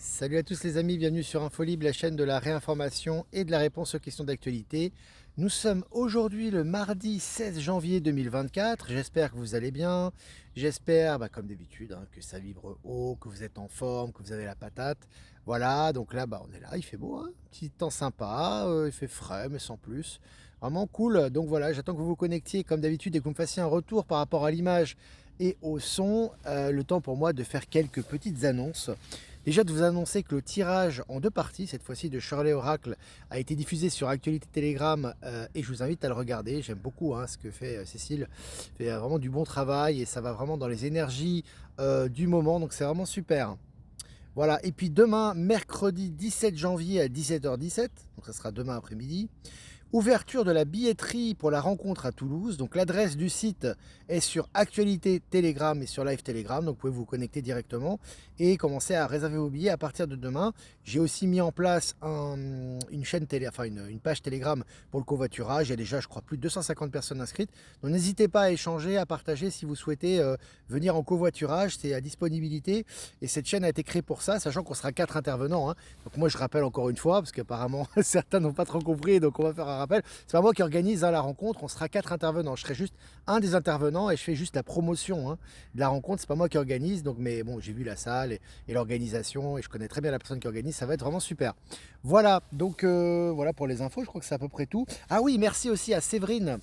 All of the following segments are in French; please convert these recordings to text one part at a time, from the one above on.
Salut à tous les amis, bienvenue sur Infolib, la chaîne de la réinformation et de la réponse aux questions d'actualité. Nous sommes aujourd'hui le mardi 16 janvier 2024, j'espère que vous allez bien, j'espère comme d'habitude que ça vibre haut, que vous êtes en forme, que vous avez la patate. Voilà, donc là on est là, il fait beau, petit temps sympa, il fait frais mais sans plus, vraiment cool. Donc voilà, j'attends que vous vous connectiez comme d'habitude et que vous me fassiez un retour par rapport à l'image et au son, le temps pour moi de faire quelques petites annonces. Déjà de vous annoncer que le tirage en deux parties, cette fois-ci de Shirley Oracle, a été diffusé sur Actualité Telegram et je vous invite à le regarder. J'aime beaucoup ce que fait Cécile, fait vraiment du bon travail et ça va vraiment dans les énergies du moment, donc c'est vraiment super. Voilà, et puis demain, mercredi 17 janvier à 17h17, donc ça sera demain après-midi, ouverture de la billetterie pour la rencontre à Toulouse. Donc l'adresse du site est sur Actualité Telegram et sur Live Telegram. Donc vous pouvez vous connecter directement et commencer à réserver vos billets à partir de demain. J'ai aussi mis en place une chaîne télé, enfin une page Telegram pour le covoiturage. Il y a déjà, je crois, plus de 250 personnes inscrites. Donc n'hésitez pas à échanger, à partager si vous souhaitez venir en covoiturage. C'est à disponibilité et cette chaîne a été créée pour ça, sachant qu'on sera 4 intervenants. Donc moi je rappelle encore une fois, parce qu'apparemment certains n'ont pas trop compris, donc on va faire un rappel. C'est pas moi qui organise la rencontre, on sera 4 intervenants. Je serai juste un des intervenants et je fais juste la promotion de la rencontre. C'est pas moi qui organise, donc mais bon, j'ai vu la salle et l'organisation et je connais très bien la personne qui organise. Ça va être vraiment super. Voilà, donc voilà pour les infos. Je crois que c'est à peu près tout. Ah oui, merci aussi à Séverine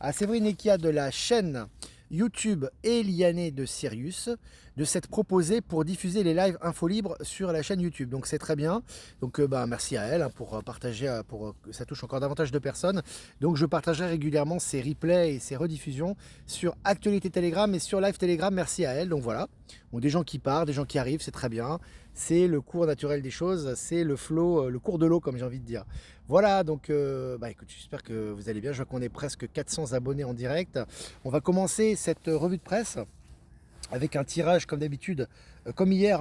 Ekia de la chaîne YouTube et Liané de Sirius de s'être proposé pour diffuser les lives info libre sur la chaîne YouTube. Donc c'est très bien. Donc merci à elle pour partager, pour que ça touche encore davantage de personnes. Donc je partagerai régulièrement ces replays et ces rediffusions sur Actualité Telegram et sur Live Telegram. Merci à elle. Donc voilà. Bon, des gens qui partent, des gens qui arrivent, c'est très bien. C'est le cours naturel des choses, c'est le flow, le cours de l'eau comme j'ai envie de dire. Voilà, donc écoute, j'espère que vous allez bien. Je vois qu'on est presque 400 abonnés en direct. On va commencer cette revue de presse avec un tirage comme d'habitude, comme hier,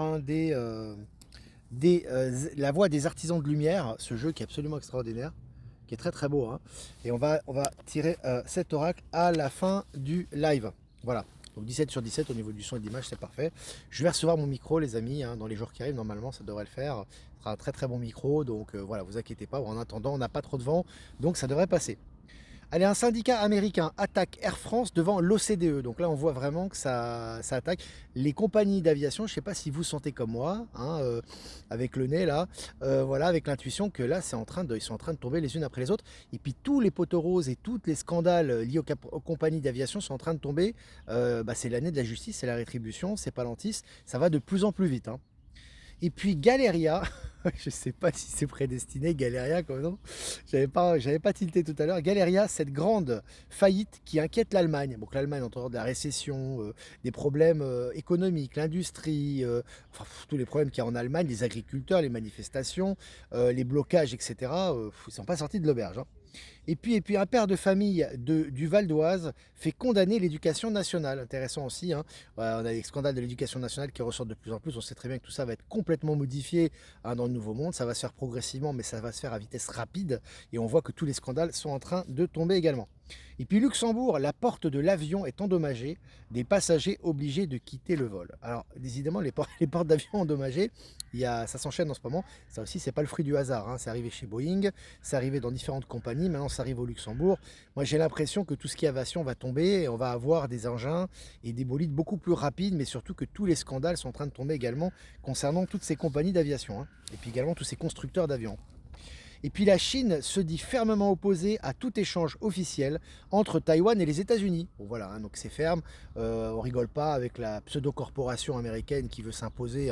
La Voix des Artisans de Lumière, ce jeu qui est absolument extraordinaire, qui est très très beau. Et on va tirer cet oracle à la fin du live. Voilà. Donc 17 sur 17 au niveau du son et de l'image, c'est parfait. Je vais recevoir mon micro, les amis, dans les jours qui arrivent. Normalement, ça devrait le faire. Ce sera un très très bon micro. Donc voilà, vous inquiétez pas. En attendant, on n'a pas trop de vent. Donc ça devrait passer. Allez, un syndicat américain attaque Air France devant l'OCDE. Donc là, on voit vraiment que ça attaque les compagnies d'aviation. Je ne sais pas si vous sentez comme moi, avec le nez là, voilà, avec l'intuition que là, ils sont en train de tomber les unes après les autres. Et puis tous les poteaux roses et tous les scandales liés aux compagnies d'aviation sont en train de tomber. C'est l'année de la justice, c'est la rétribution, c'est Palantis. Ça va de plus en plus vite. Et puis Galeria, je ne sais pas si c'est prédestiné, Galeria comme nom, j'avais pas tilté tout à l'heure. Galeria, cette grande faillite qui inquiète l'Allemagne. Donc l'Allemagne, en dehors de la récession, des problèmes économiques, l'industrie, tous les problèmes qu'il y a en Allemagne, les agriculteurs, les manifestations, les blocages, etc., ils ne sont pas sortis de l'auberge. Et puis un père de famille du Val d'Oise fait condamner l'éducation nationale. Intéressant aussi. Voilà, on a les scandales de l'éducation nationale qui ressortent de plus en plus. On sait très bien que tout ça va être complètement modifié dans le nouveau monde. Ça va se faire progressivement, mais ça va se faire à vitesse rapide. Et on voit que tous les scandales sont en train de tomber également. Et puis Luxembourg, la porte de l'avion est endommagée, des passagers obligés de quitter le vol. Alors évidemment, les portes d'avion endommagées, ça s'enchaîne en ce moment. Ça aussi, c'est pas le fruit du hasard. C'est arrivé chez Boeing, c'est arrivé dans différentes compagnies, maintenant ça arrive au Luxembourg. Moi j'ai l'impression que tout ce qui est aviation va tomber et on va avoir des engins et des bolides beaucoup plus rapides, mais surtout que tous les scandales sont en train de tomber également concernant toutes ces compagnies d'aviation. Et puis également tous ces constructeurs d'avions. Et puis la Chine se dit fermement opposée à tout échange officiel entre Taïwan et les États-Unis. Bon voilà, donc c'est ferme. On rigole pas avec la pseudo-corporation américaine qui veut s'imposer,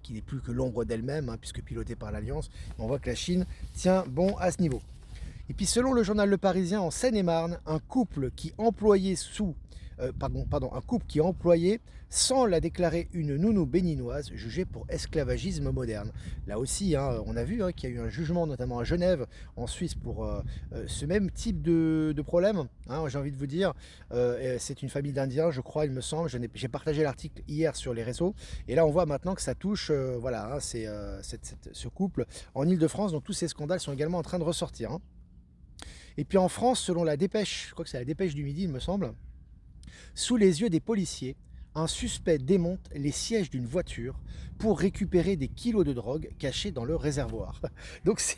qui n'est plus que l'ombre d'elle-même, puisque pilotée par l'Alliance. On voit que la Chine tient bon à ce niveau. Et puis selon le journal Le Parisien, en Seine-et-Marne, un couple qui employait un couple qui employait sans la déclarer une nounou béninoise jugée pour esclavagisme moderne. Là aussi, on a vu qu'il y a eu un jugement notamment à Genève, en Suisse, pour ce même type de problème. J'ai envie de vous dire, c'est une famille d'Indiens, je crois, il me semble. J'ai partagé l'article hier sur les réseaux, et là on voit maintenant que ça touche, ce couple en Île-de-France. Donc tous ces scandales sont également en train de ressortir. Et puis en France, selon la dépêche, je crois que c'est la dépêche du midi, il me semble, sous les yeux des policiers, un suspect démonte les sièges d'une voiture pour récupérer des kilos de drogue cachés dans le réservoir. Donc c'est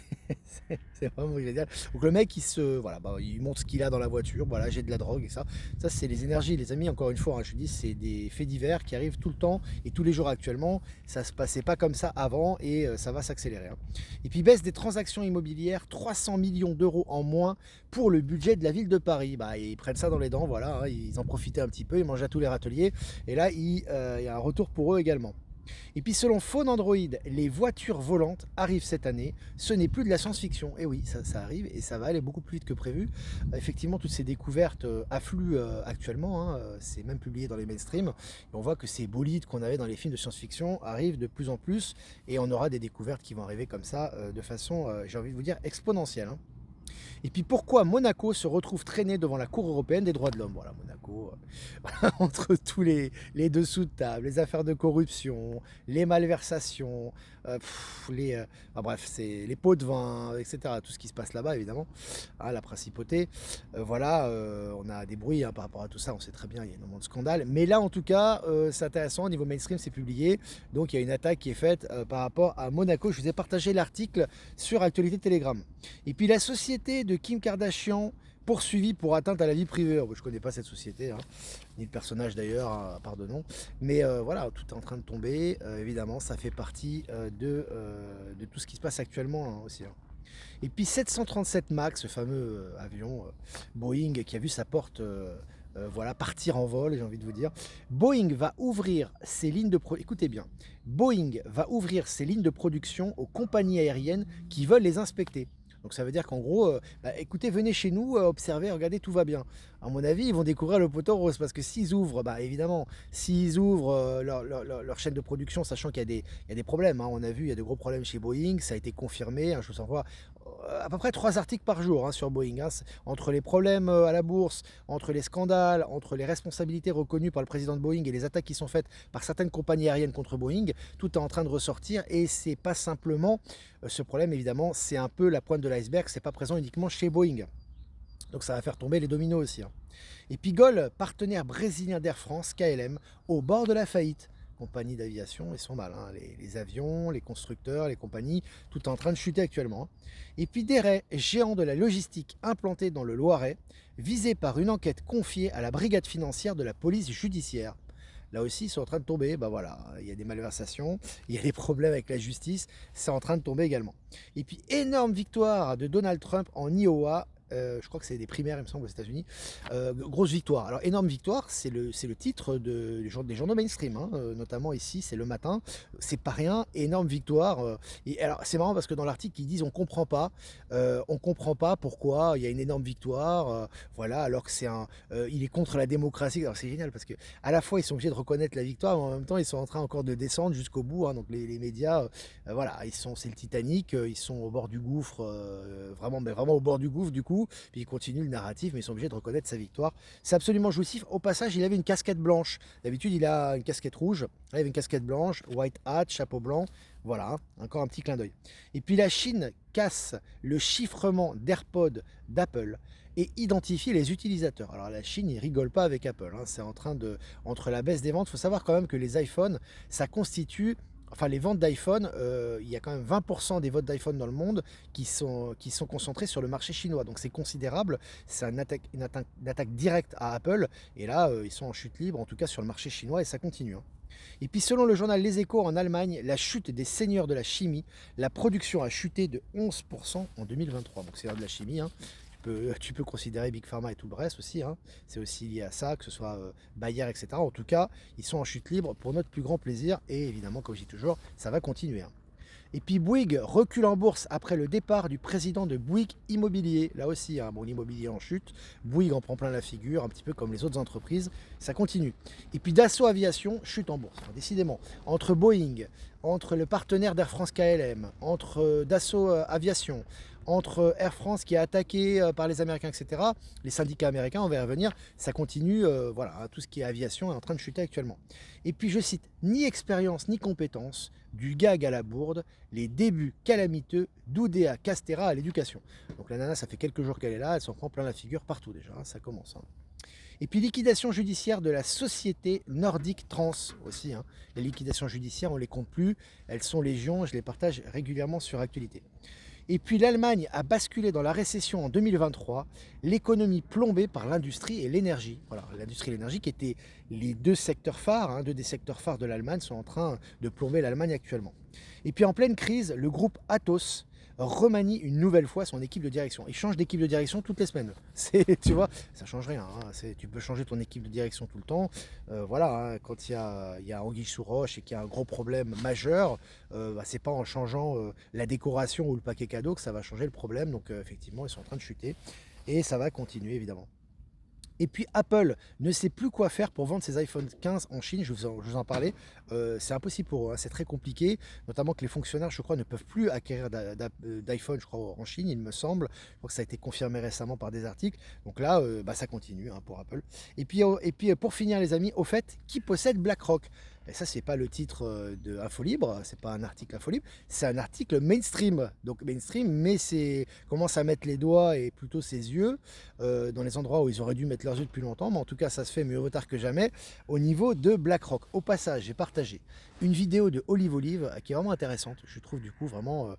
vraiment génial. Donc le mec voilà, il montre ce qu'il a dans la voiture, voilà, j'ai de la drogue et ça c'est les énergies les amis, encore une fois, hein, je vous dis c'est des faits divers qui arrivent tout le temps et tous les jours actuellement, ça se passait pas comme ça avant et ça va s'accélérer. Hein. Et puis baisse des transactions immobilières, 300 millions d'euros en moins pour le budget de la ville de Paris. Bah, ils prennent ça dans les dents, voilà, hein, ils en profitaient un petit peu, ils mangent à tous les râteliers et là il y a un retour pour eux également. Et puis selon Phone Android, les voitures volantes arrivent cette année. Ce n'est plus de la science-fiction. Et oui, ça arrive et ça va aller beaucoup plus vite que prévu. Effectivement, toutes ces découvertes affluent actuellement. Hein, c'est même publié dans les mainstreams. Et on voit que ces bolides qu'on avait dans les films de science-fiction arrivent de plus en plus. Et on aura des découvertes qui vont arriver comme ça de façon, j'ai envie de vous dire, exponentielle. Hein. Et puis pourquoi Monaco se retrouve traîné devant la Cour européenne des droits de l'homme. Voilà, Monaco, entre tous les dessous de table, les affaires de corruption, les malversations, bref, c'est les pots de vin, etc. Tout ce qui se passe là-bas, évidemment, hein, la principauté. Voilà, on a des bruits hein, par rapport à tout ça, on sait très bien, il y a énormément de scandales. Mais là, en tout cas, c'est intéressant, au niveau mainstream, c'est publié. Donc il y a une attaque qui est faite par rapport à Monaco. Je vous ai partagé l'article sur Actualité Telegram. Et puis la société de Kim Kardashian poursuivie pour atteinte à la vie privée. Je ne connais pas cette société, hein, ni le personnage d'ailleurs, à part de nom. Mais voilà, tout est en train de tomber. Évidemment, ça fait partie de tout ce qui se passe actuellement hein, aussi. Hein. Et puis 737 MAX, ce fameux avion Boeing qui a vu sa porte voilà, partir en vol, j'ai envie de vous dire. Boeing va ouvrir ses lignes de écoutez bien, Boeing va ouvrir ses lignes de production aux compagnies aériennes qui veulent les inspecter. Donc ça veut dire qu'en gros, écoutez, venez chez nous, observez, regardez, tout va bien. À mon avis, ils vont découvrir le poteau rose parce que s'ils ouvrent, évidemment, s'ils ouvrent leur chaîne de production, sachant qu'il y a des problèmes, hein, on a vu, il y a de gros problèmes chez Boeing, ça a été confirmé, hein, je vous envoie à peu près 3 articles par jour hein, sur Boeing, hein, entre les problèmes à la bourse, entre les scandales, entre les responsabilités reconnues par le président de Boeing et les attaques qui sont faites par certaines compagnies aériennes contre Boeing, tout est en train de ressortir et c'est pas simplement ce problème évidemment, c'est un peu la pointe de l'iceberg, c'est pas présent uniquement chez Boeing. Donc ça va faire tomber les dominos aussi. Hein. Et puis Gol, partenaire brésilien d'Air France, KLM, au bord de la faillite. Compagnies d'aviation, ils sont mal. Hein. Les avions, les constructeurs, les compagnies, tout est en train de chuter actuellement. Hein. Et puis Deret, géant de la logistique implanté dans le Loiret, visé par une enquête confiée à la brigade financière de la police judiciaire. Là aussi, ils sont en train de tomber. Voilà, il y a des malversations, il y a des problèmes avec la justice, c'est en train de tomber également. Et puis, énorme victoire de Donald Trump en Iowa. Je crois que c'est des primaires, il me semble, aux États-Unis. Grosse victoire. Alors, énorme victoire, c'est le titre des journaux mainstream, hein, notamment ici, c'est Le Matin. C'est pas rien, énorme victoire. Et alors, c'est marrant parce que dans l'article, ils disent on comprend pas pourquoi il y a une énorme victoire. Voilà, alors que il est contre la démocratie. Alors, c'est génial parce que à la fois, ils sont obligés de reconnaître la victoire, mais en même temps, ils sont en train encore de descendre jusqu'au bout. Hein, donc, les médias, voilà, c'est le Titanic, ils sont au bord du gouffre, vraiment au bord du gouffre, du coup. Puis il continue le narratif, mais ils sont obligés de reconnaître sa victoire. C'est absolument jouissif. Au passage, il avait une casquette blanche. D'habitude, il a une casquette rouge. Là, il avait une casquette blanche, white hat, chapeau blanc. Voilà, hein, encore un petit clin d'œil. Et puis la Chine casse le chiffrement d'AirPods d'Apple et identifie les utilisateurs. Alors la Chine, il rigole pas avec Apple. Hein. C'est en train entre la baisse des ventes, il faut savoir quand même que les iPhones, ça constitue enfin les ventes d'iPhone, il y a quand même 20% des ventes d'iPhone dans le monde qui sont concentrés sur le marché chinois. Donc c'est considérable, c'est une attaque directe à Apple. Et là, ils sont en chute libre, en tout cas sur le marché chinois, et ça continue. Hein. Et puis selon le journal Les Échos en Allemagne, la chute des seigneurs de la chimie, la production a chuté de 11% en 2023. Donc c'est de la chimie, hein. Tu peux considérer Big Pharma et tout le reste aussi. Hein. C'est aussi lié à ça, que ce soit Bayer, etc. En tout cas, ils sont en chute libre pour notre plus grand plaisir. Et évidemment, comme je dis toujours, ça va continuer. Hein. Et puis Bouygues recule en bourse après le départ du président de Bouygues Immobilier. Là aussi, hein, bon, l'immobilier en chute. Bouygues en prend plein la figure, un petit peu comme les autres entreprises. Ça continue. Et puis Dassault Aviation chute en bourse. Alors, décidément, entre Boeing, entre le partenaire d'Air France KLM, entre Dassault Aviation, entre Air France qui est attaqué par les Américains, etc., les syndicats américains, on va y revenir, ça continue, voilà, tout ce qui est aviation est en train de chuter actuellement. Et puis je cite, ni expérience ni compétence, du gag à la bourde, les débuts calamiteux d'Oudéa Castéra à l'éducation. Donc la nana, ça fait quelques jours qu'elle est là, elle s'en prend plein la figure partout déjà, hein, ça commence. Hein. Et puis liquidation judiciaire de la société Nordic Trans aussi, hein. Les liquidations judiciaires, on ne les compte plus, elles sont légion, je les partage régulièrement sur Actualité. Et puis l'Allemagne a basculé dans la récession en 2023, l'économie plombée par l'industrie et l'énergie. Voilà, l'industrie et l'énergie qui étaient les deux secteurs phares, hein, deux des secteurs phares de l'Allemagne sont en train de plomber l'Allemagne actuellement. Et puis en pleine crise, le groupe Atos remanie une nouvelle fois son équipe de direction. Il change d'équipe de direction toutes les semaines. Tu vois, ça change rien, hein. Tu peux changer ton équipe de direction tout le temps. Voilà, hein, quand il y a anguille sous roche et qu'il y a un gros problème majeur, c'est pas en changeant la décoration ou le paquet cadeau que ça va changer le problème. Donc effectivement, ils sont en train de chuter et ça va continuer évidemment. Et puis Apple ne sait plus quoi faire pour vendre ses iPhone 15 en Chine, je vous en parlais. C'est impossible pour eux, hein, c'est très compliqué, notamment que les fonctionnaires, je crois, ne peuvent plus acquérir d'iPhone, je crois, en Chine, il me semble. Je crois que ça a été confirmé récemment par des articles. Donc là, ça continue, hein, pour Apple. Et puis pour finir, les amis, au fait, qui possède BlackRock? Et ça, c'est pas le titre de Infolibre, c'est pas un article Infolibre, c'est un article mainstream. Donc mainstream, mais c'est commence à mettre les doigts et plutôt ses yeux dans les endroits où ils auraient dû mettre leurs yeux depuis longtemps. Mais en tout cas, ça se fait mieux vaut tard que jamais au niveau de BlackRock. Au passage, j'ai partagé une vidéo de Olive Olive qui est vraiment intéressante. Je trouve du coup vraiment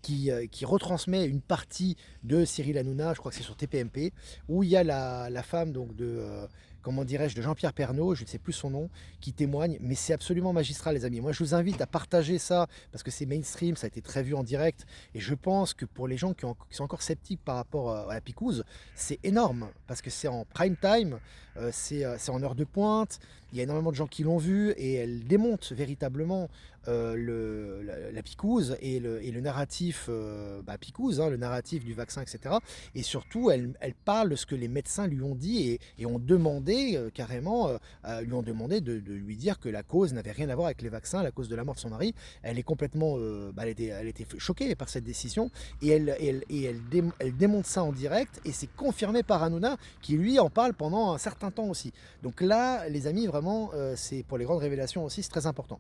qui retransmet une partie de Cyril Hanouna, je crois que c'est sur TPMP, où il y a la femme donc de comment dirais-je, de Jean-Pierre Pernaut, je ne sais plus son nom, qui témoigne, mais c'est absolument magistral les amis. Moi je vous invite à partager ça, parce que c'est mainstream, ça a été très vu en direct, et je pense que pour les gens qui sont encore sceptiques par rapport à la picouse, c'est énorme, parce que c'est en prime time, c'est en heure de pointe, il y a énormément de gens qui l'ont vu, et elle démonte véritablement la picouse et le narratif picouse, hein, le narratif du vaccin, etc. Et surtout, elle parle de ce que les médecins lui ont dit et ont demandé carrément, lui ont demandé de lui dire que la cause n'avait rien à voir avec les vaccins, la cause de la mort de son mari. Elle est complètement, elle était choquée par cette décision et elle démonte ça en direct et c'est confirmé par Hanouna qui lui en parle pendant un certain temps aussi. Donc là, les amis, vraiment, c'est pour les grandes révélations aussi, c'est très important.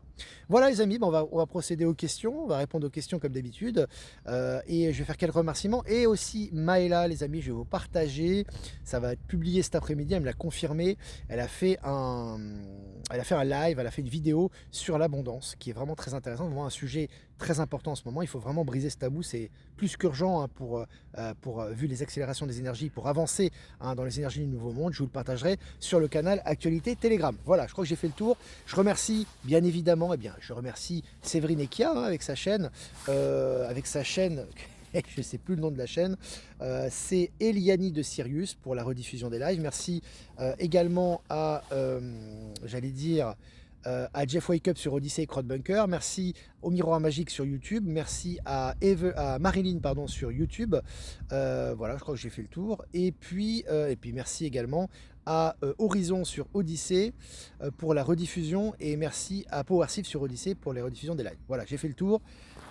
Voilà les amis, on va procéder aux questions, on va répondre aux questions comme d'habitude et je vais faire quelques remerciements et aussi Maëla les amis, je vais vous partager, ça va être publié cet après-midi, elle me l'a confirmé, elle a fait un live, elle a fait une vidéo sur l'abondance qui est vraiment très intéressante, vraiment un sujet très important en ce moment, il faut vraiment briser ce tabou, c'est plus qu'urgent hein, vu les accélérations des énergies, pour avancer hein, dans les énergies du nouveau monde, je vous le partagerai sur le canal Actualité Telegram. Voilà, je crois que j'ai fait le tour, je remercie bien évidemment, je remercie Séverine Ekia hein, avec sa chaîne, je ne sais plus le nom de la chaîne, c'est Eliani de Sirius pour la rediffusion des lives. Merci également à, à Jeff Wake Up sur Odyssey et Crowdbunker. Merci au Miroir Magique sur YouTube. Merci à Marilyn pardon, sur YouTube. Voilà, je crois que j'ai fait le tour. Et puis merci également à Horizon sur Odyssey pour la rediffusion. Et merci à Powersif sur Odyssey pour les rediffusions des lives. Voilà, j'ai fait le tour.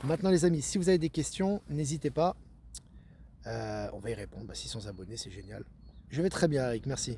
Maintenant les amis, si vous avez des questions, n'hésitez pas. On va y répondre. 600 abonnés, c'est génial. Je vais très bien Eric, merci.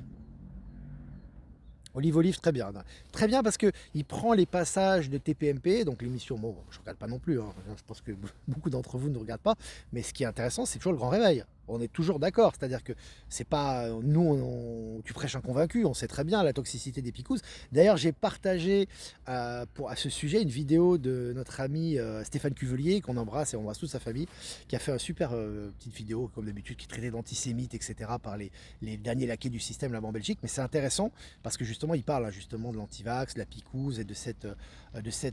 Olive, très bien. Très bien parce qu'il prend les passages de TPMP, donc l'émission, bon, je ne regarde pas non plus, hein. Je pense que beaucoup d'entre vous ne regardent pas, mais ce qui est intéressant, c'est toujours le grand réveil. On est toujours d'accord, c'est-à-dire que c'est pas nous, tu prêches un convaincu, on sait très bien la toxicité des picousses. D'ailleurs, j'ai partagé à ce sujet une vidéo de notre ami Stéphane Cuvelier, qu'on embrasse et on embrasse toute sa famille, qui a fait une super petite vidéo, comme d'habitude, qui traitait d'antisémites, etc., par les derniers laquais du système là-bas en Belgique. Mais c'est intéressant parce que justement, il parle justement de l'antivax, de la picouse et de cette,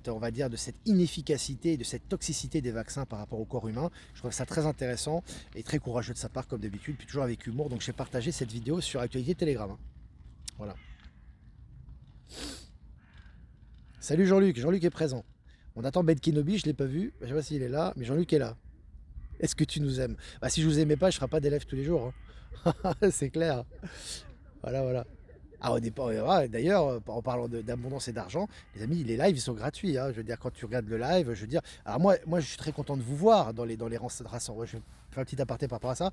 on va dire, de cette inefficacité, de cette toxicité des vaccins par rapport au corps humain. Je trouve ça très intéressant et très courageux de sa part comme d'habitude, puis toujours avec humour. Donc j'ai partagé cette vidéo sur Actualité Telegram. Voilà. Salut Jean-Luc, Jean-Luc est présent. On attend Ben Kenobi, je ne l'ai pas vu, je ne sais pas s'il est là, mais Jean-Luc est là. Est-ce que tu nous aimes? Si je vous aimais pas, je ne ferais pas des lives tous les jours. Hein. C'est clair. Voilà. Ah, au départ, d'ailleurs, en parlant d'abondance et d'argent, les amis, les lives, ils sont gratuits, hein. Je veux dire, quand tu regardes le live, je veux dire. Alors moi, je suis très content de vous voir dans les rassemblements. Je vais faire un petit aparté par rapport à ça.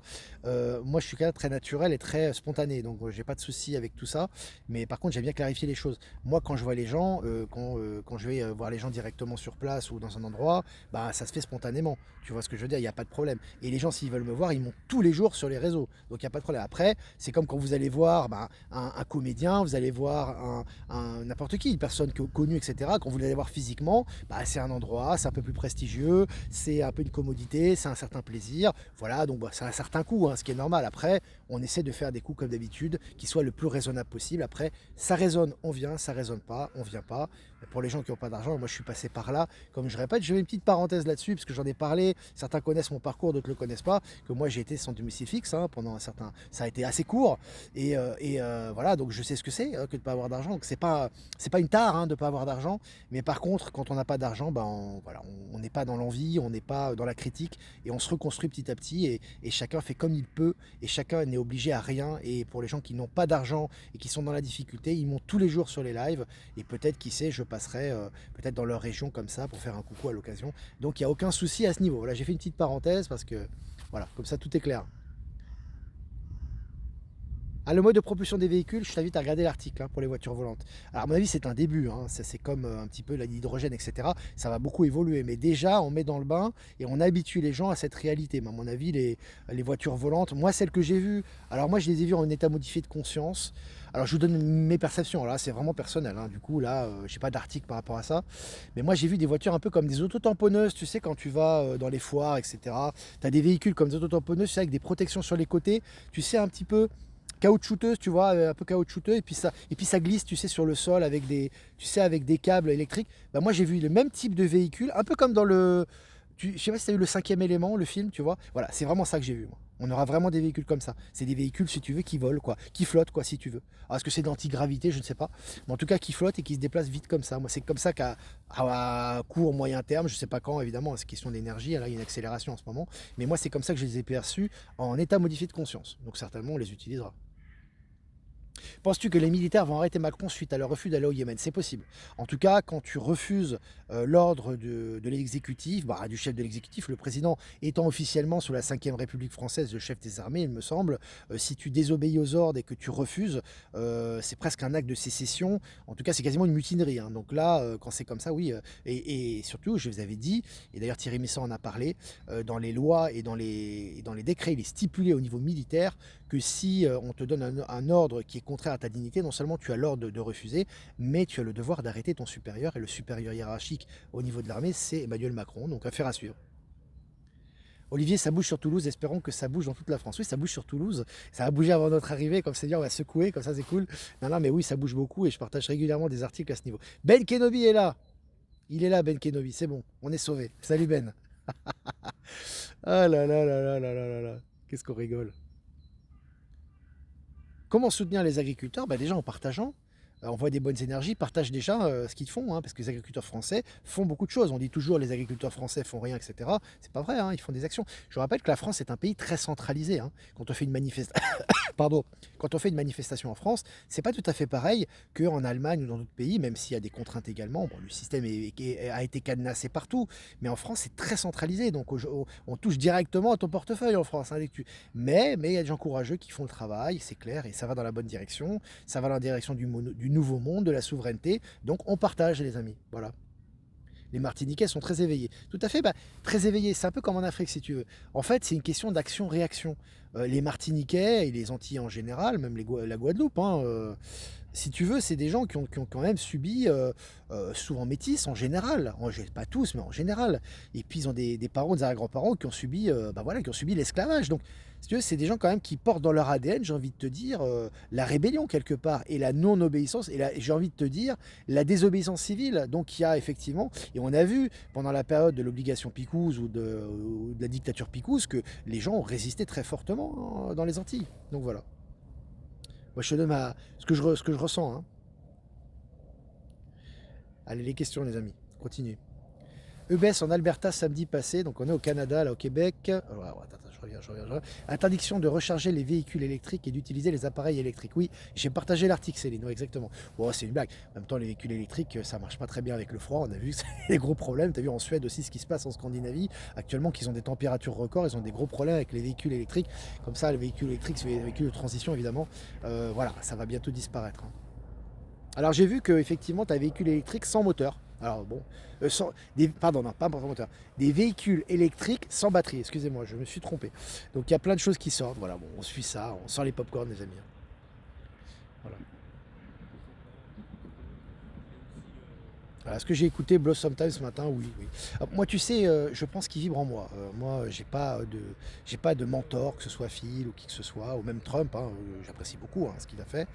Moi, je suis quelqu'un de très naturel et très spontané, donc j'ai pas de souci avec tout ça. Mais par contre, j'aime bien clarifier les choses. Moi, quand je vois les gens, quand je vais voir les gens directement sur place ou dans un endroit, bah, ça se fait spontanément. Tu vois ce que je veux dire? Il n'y a pas de problème. Et les gens, s'ils veulent me voir, ils montent tous les jours sur les réseaux. Donc il n'y a pas de problème. Après, c'est comme quand vous allez voir bah, un comédien, vous allez voir n'importe qui, une personne connue, etc. Quand vous allez voir physiquement, bah, c'est un endroit, c'est un peu plus prestigieux, c'est un peu une commodité, c'est un certain plaisir. Voilà, donc bah, c'est un certain coût, hein, ce qui est normal. Après, on essaie de faire des coups comme d'habitude, qui soient le plus raisonnable possible. Après, ça résonne, on vient, ça résonne pas, on vient pas. Pour les gens qui n'ont pas d'argent, moi je suis passé par là. Comme je répète, je fais une petite parenthèse là-dessus, parce que j'en ai parlé. Certains connaissent mon parcours, d'autres ne le connaissent pas. Que moi j'ai été sans domicile fixe hein, pendant un certain. Ça a été assez court. Voilà, donc je sais ce que c'est que de ne pas avoir d'argent. Donc c'est pas une tare hein, de ne pas avoir d'argent. Mais par contre, quand on n'a pas d'argent, ben, voilà, on n'est pas dans l'envie, on n'est pas dans la critique. Et on se reconstruit petit à petit. Et chacun fait comme il peut. Et chacun n'est obligé à rien. Et pour les gens qui n'ont pas d'argent et qui sont dans la difficulté, ils montent tous les jours sur les lives. Et peut-être, qui sait, je passerai peut-être dans leur région comme ça pour faire un coucou à l'occasion. Donc il n'y a aucun souci à ce niveau. Voilà, j'ai fait une petite parenthèse parce que, voilà, comme ça tout est clair. Ah, le mode de propulsion des véhicules, je t'invite à regarder l'article hein, pour les voitures volantes. Alors, à mon avis, c'est un début. Hein, c'est comme un petit peu l'hydrogène, etc. Ça va beaucoup évoluer. Mais déjà, on met dans le bain et on habitue les gens à cette réalité. Mais à mon avis, les voitures volantes, moi, celles que j'ai vues, alors moi, je les ai vues en état modifié de conscience. Alors, je vous donne mes perceptions. Alors là, c'est vraiment personnel. Hein. Du coup, là, je n'ai pas d'article par rapport à ça. Mais moi, j'ai vu des voitures un peu comme des autotamponneuses. Tu sais, quand tu vas dans les foires, etc. Tu as des véhicules comme des autotamponneuses, tu sais, avec des protections sur les côtés. Tu sais, un petit peu caoutchouteuse, tu vois, un peu caoutchouteux, et puis ça glisse, tu sais, sur le sol avec des, tu sais, avec des câbles électriques. Bah, moi, j'ai vu le même type de véhicule, un peu comme dans je sais pas si tu as vu le cinquième élément, le film, tu vois. Voilà, c'est vraiment ça que j'ai vu, moi. On aura vraiment des véhicules comme ça. C'est des véhicules, si tu veux, qui volent, quoi, qui flottent, quoi, si tu veux. Alors, est-ce que c'est d'antigravité, je ne sais pas, mais en tout cas, qui flottent et qui se déplacent vite comme ça. Moi, c'est comme ça qu'à court, moyen terme, je sais pas quand, évidemment, c'est question d'énergie. Là, il y a une accélération en ce moment, mais moi, c'est comme ça que je les ai perçus en état modifié de conscience. Donc, certainement, on les utilisera. Penses-tu que les militaires vont arrêter Macron suite à leur refus d'aller au Yémen? C'est possible. En tout cas, quand tu refuses l'ordre de l'exécutif, bah, du chef de l'exécutif, le président étant officiellement sous la 5e République française le chef des armées, il me semble, si tu désobéis aux ordres et que tu refuses, c'est presque un acte de sécession. En tout cas, c'est quasiment une mutinerie. Hein. Donc là, quand c'est comme ça, oui. Et surtout, je vous avais dit, et d'ailleurs Thierry Messon en a parlé, dans les lois et dans les décrets, il est stipulé au niveau militaire que si on te donne un ordre qui est contraire à ta dignité, non seulement tu as l'ordre de refuser, mais tu as le devoir d'arrêter ton supérieur. Et le supérieur hiérarchique au niveau de l'armée, c'est Emmanuel Macron. Donc affaire à suivre. Olivier, ça bouge sur Toulouse, espérons que ça bouge dans toute la France. Oui, ça bouge sur Toulouse, ça va bouger avant notre arrivée, comme c'est dit, on va secouer, comme ça c'est cool. Non, non, mais oui, ça bouge beaucoup et je partage régulièrement des articles à ce niveau. Ben Kenobi est là, il est là, Ben Kenobi, c'est bon, on est sauvé. Salut Ben. Ah là là là là là là là là, qu'est-ce qu'on rigole. Comment soutenir les agriculteurs? Bah, déjà en partageant. On voit des bonnes énergies, partagent déjà ce qu'ils font, hein, parce que les agriculteurs français font beaucoup de choses. On dit toujours les agriculteurs français font rien, etc. C'est pas vrai, hein, ils font des actions. Je rappelle que la France est un pays très centralisé. Hein. Quand on fait une pardon, quand on fait une manifestation en France, c'est pas tout à fait pareil qu'en Allemagne ou dans d'autres pays, même s'il y a des contraintes également. Bon, le système a été cadenassé partout, mais en France c'est très centralisé, donc on touche directement à ton portefeuille en France. Hein, mais il y a des gens courageux qui font le travail, c'est clair, et ça va dans la bonne direction. Ça va dans la direction du nouveau monde, de la souveraineté. Donc on partage, les amis. Voilà. Les Martiniquais sont très éveillés. Tout à fait, bah, très éveillés. C'est un peu comme en Afrique, si tu veux. En fait, c'est une question d'action-réaction. Les Martiniquais et les Antilles en général, même la Guadeloupe, hein, si tu veux, c'est des gens qui ont quand même subi, souvent métis en général, pas tous, mais en général. Et puis ils ont des parents, des arrière-grands-parents qui ont subi, bah voilà, qui ont subi l'esclavage. Donc, si tu veux, c'est des gens quand même qui portent dans leur ADN, j'ai envie de te dire, la rébellion quelque part, et la non-obéissance, j'ai envie de te dire, la désobéissance civile. Donc il y a effectivement, et on a vu pendant la période de l'obligation Picouse ou de la dictature Picouse, que les gens ont résisté très fortement hein, dans les Antilles. Donc voilà. Moi, je te donne ce que je ressens. Hein. Allez, les questions, les amis. Continuez. EBS en Alberta samedi passé, donc on est au Canada, là au Québec. Alors, attends, je reviens. Interdiction de recharger les véhicules électriques et d'utiliser les appareils électriques. Oui, j'ai partagé l'article, Céline, ouais, exactement. Bon, c'est une blague. En même temps, les véhicules électriques, ça marche pas très bien avec le froid. On a vu que c'est des gros problèmes. Tu as vu en Suède aussi ce qui se passe en Scandinavie. Actuellement, qu'ils ont des températures records, ils ont des gros problèmes avec les véhicules électriques. Comme ça, les véhicules électriques, c'est les véhicules de transition, évidemment. Voilà, ça va bientôt disparaître, hein. Alors j'ai vu que effectivement tu as un véhicule électrique sans moteur. Alors bon, pardon, non, pas sans moteur. Des véhicules électriques sans batterie, excusez-moi, je me suis trompé. Donc il y a plein de choses qui sortent, voilà, bon, on suit ça, on sort les pop-corn les amis, hein. Voilà. Voilà, ce que j'ai écouté Blossom Time ce matin, oui, oui. Moi, tu sais, je pense qu'il vibre en moi. Moi, j'ai pas de mentor, que ce soit Phil ou qui que ce soit, ou même Trump, hein, j'apprécie beaucoup, hein, ce qu'il a fait.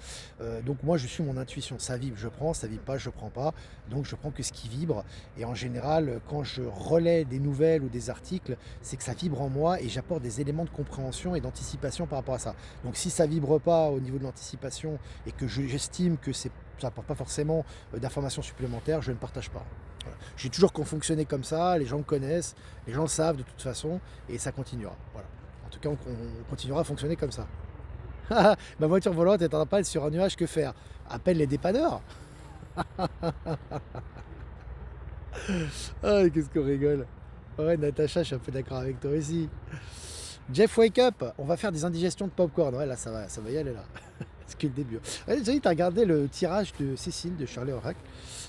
Donc moi, je suis mon intuition. Ça vibre, je prends, ça vibre pas, je prends pas. Donc je prends que ce qui vibre. Et en général, quand je relais des nouvelles ou des articles, c'est que ça vibre en moi et j'apporte des éléments de compréhension et d'anticipation par rapport à ça. Donc si ça vibre pas au niveau de l'anticipation et que j'estime que ça n'apporte pas forcément d'informations supplémentaires, je ne partage pas. Voilà. J'ai toujours fonctionné comme ça, les gens me connaissent, les gens le savent de toute façon, et ça continuera. Voilà. En tout cas, on continuera à fonctionner comme ça. Ma voiture volante est en panne sur un nuage, que faire? Appelle les dépanneurs. Ah, qu'est-ce qu'on rigole. Ouais, Natacha, je suis un peu d'accord avec toi aussi. Jeff, wake up. On va faire des indigestions de popcorn. Ouais, là, ça va y aller, là. C'est que le début. Ouais, tu as regardé le tirage de Cécile de Charlie Oracle,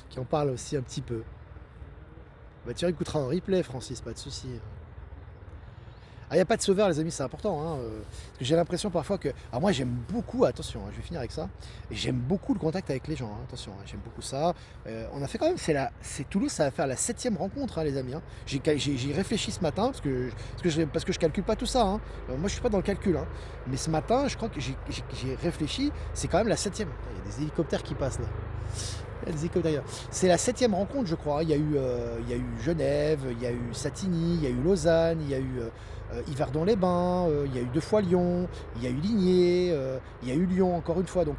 qui en parle aussi un petit peu. Bah, tu écouteras en replay, Francis, pas de souci. Ah, il n'y a pas de sauveur, les amis, c'est important, hein, parce que j'ai l'impression parfois que... Alors moi, j'aime beaucoup, attention, hein, je vais finir avec ça, et j'aime beaucoup le contact avec les gens, hein, attention, hein, j'aime beaucoup ça. On a fait quand même, c'est Toulouse, ça va faire la 7e rencontre, hein, les amis, hein. J'ai réfléchi ce matin, parce que je calcule pas tout ça, hein. Moi, je suis pas dans le calcul, hein. Mais ce matin, je crois que j'ai réfléchi, c'est quand même la 7e. Il y a des hélicoptères qui passent là. Il y a des hélicoptères d'ailleurs. C'est la 7e rencontre, je crois. Il y a eu Genève, il y a eu Satigny, il y a eu Lausanne, il y a eu Yverdon-les-Bains, il y a eu 2 fois Lyon, il y a eu Ligné, il y a eu Lyon encore une fois. Donc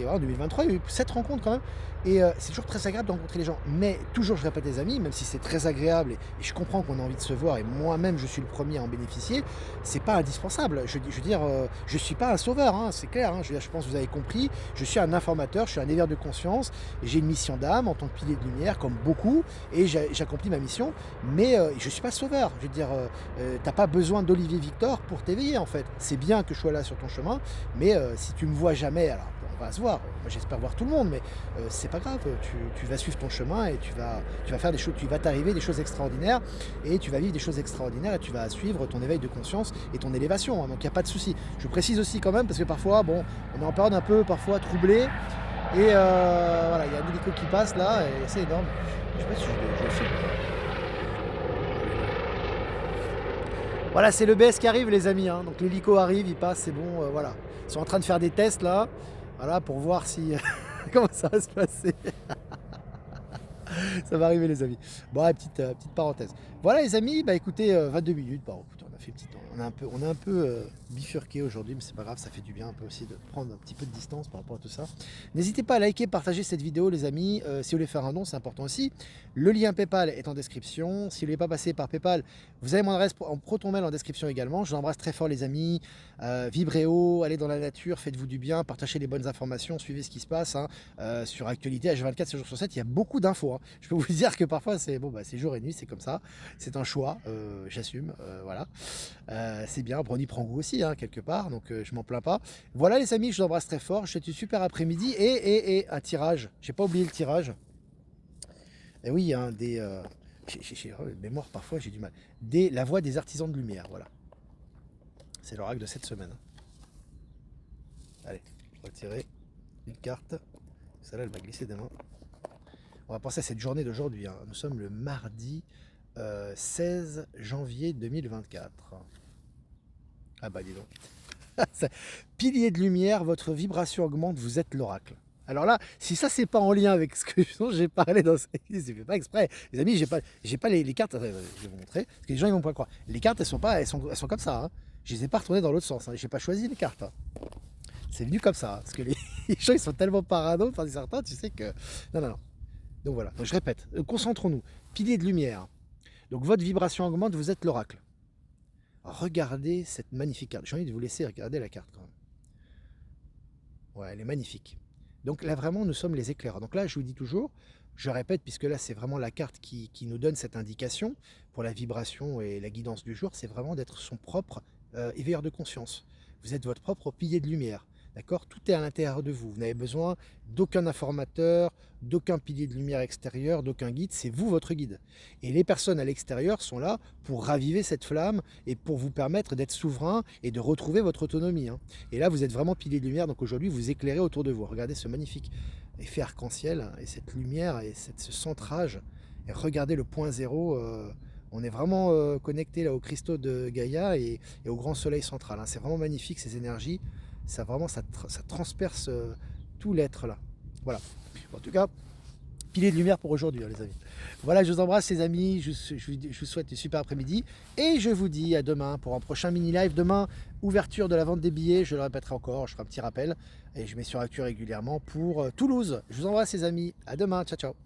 en 2023, il y a eu 7 rencontres quand même. Et c'est toujours très agréable de rencontrer les gens. Mais toujours, je répète, les amis, même si c'est très agréable et je comprends qu'on a envie de se voir, et moi-même, je suis le premier à en bénéficier, c'est pas indispensable. Je veux dire, je suis pas un sauveur, hein, c'est clair. Hein, je pense que vous avez compris. Je suis un informateur, je suis un éveilleur de conscience. J'ai une mission d'âme en tant que pilier de lumière, comme beaucoup, et j'accomplis ma mission. Mais je suis pas sauveur. Je veux dire, t'as pas besoin d'Olivier Victor pour t'éveiller, en fait. C'est bien que je sois là sur ton chemin, mais si tu me vois jamais, alors on va se voir. Moi, j'espère voir tout le monde, mais c'est pas grave. Tu vas suivre ton chemin et tu vas faire des choses, tu vas t'arriver des choses extraordinaires et tu vas vivre des choses extraordinaires et tu vas suivre ton éveil de conscience et ton élévation, hein, donc il n'y a pas de souci. Je précise aussi quand même parce que parfois, bon, on est en période un peu parfois troublée et voilà, il y a un hélico qui passe là et c'est énorme. Je sais pas si je le filme. Voilà, c'est le BS qui arrive, les amis, hein. Donc l'hélico arrive, il passe, c'est bon, voilà. Ils sont en train de faire des tests là, voilà, pour voir si comment ça va se passer. Ça va arriver, les amis. Bon, ouais, petite parenthèse. Voilà, les amis, bah écoutez, 22 minutes. Bon, écoutez, on a un peu bifurqué aujourd'hui, mais c'est pas grave, ça fait du bien un peu aussi de prendre un petit peu de distance par rapport à tout ça. N'hésitez pas à liker, partager cette vidéo, les amis. Si vous voulez faire un don, c'est important aussi. Le lien PayPal est en description. Si vous voulez pas passer par PayPal, vous avez mon adresse en ProtonMail en description également. Je vous embrasse très fort, les amis. Vibrez haut, allez dans la nature, faites-vous du bien, partagez les bonnes informations, suivez ce qui se passe, hein. Sur Actualité, H24, 7 jours sur 7, il y a beaucoup d'infos, hein. Je peux vous dire que parfois, c'est bon, bah, c'est jour et nuit, c'est comme ça. C'est un choix, j'assume, voilà. C'est bien, on y prend goût aussi, hein, quelque part, donc je m'en plains pas. Voilà, les amis, je vous embrasse très fort. Je vous souhaite une super après-midi et un tirage. J'ai pas oublié le tirage. Et oui, hein, j'ai mémoire, parfois, j'ai du mal. La voix des artisans de lumière, voilà. C'est l'oracle de cette semaine. Allez, je vais retirer une carte. Celle-là, elle m'a glissé des mains. On va penser à cette journée d'aujourd'hui, hein. Nous sommes le mardi 16 janvier 2024. Ah bah dis donc. Pilier de lumière, votre vibration augmente, vous êtes l'oracle. Alors là, si ça c'est pas en lien avec ce que j'ai parlé dans cette vidéo, je ne fais pas exprès. Les amis, j'ai pas les cartes, je vais vous montrer, parce que les gens ils vont pas croire. Les cartes elles sont comme ça, hein. Je les ai pas retournées dans l'autre sens, hein. J'ai pas choisi les cartes, hein. C'est venu comme ça, hein, parce que les gens ils sont tellement parano par certains, tu sais que... Non. Donc voilà, donc je répète, concentrons-nous. Pilier de lumière. Donc votre vibration augmente, vous êtes l'oracle. Regardez cette magnifique carte. J'ai envie de vous laisser regarder la carte quand même. Ouais, elle est magnifique. Donc là vraiment nous sommes les éclaireurs. Donc là je vous dis toujours, je répète puisque là c'est vraiment la carte qui nous donne cette indication pour la vibration et la guidance du jour, c'est vraiment d'être son propre éveilleur de conscience. Vous êtes votre propre pilier de lumière. D'accord? Tout est à l'intérieur de vous. Vous n'avez besoin d'aucun informateur, d'aucun pilier de lumière extérieur, d'aucun guide. C'est vous votre guide. Et les personnes à l'extérieur sont là pour raviver cette flamme et pour vous permettre d'être souverain et de retrouver votre autonomie. Hein. Et là, vous êtes vraiment pilier de lumière. Donc aujourd'hui, vous éclairez autour de vous. Regardez ce magnifique effet arc-en-ciel et cette lumière et ce centrage. Et regardez le point zéro. On est vraiment connecté là au cristaux de Gaïa et au grand soleil central. Hein. C'est vraiment magnifique ces énergies. Ça vraiment, ça transperce tout l'être là. Voilà. En tout cas, pilier de lumière pour aujourd'hui, hein, les amis. Voilà, je vous embrasse, les amis. Je vous souhaite une super après-midi. Et je vous dis à demain pour un prochain mini-live. Demain, ouverture de la vente des billets. Je le répéterai encore, je ferai un petit rappel. Et je mets sur Actu régulièrement pour Toulouse. Je vous embrasse, les amis. À demain. Ciao, ciao.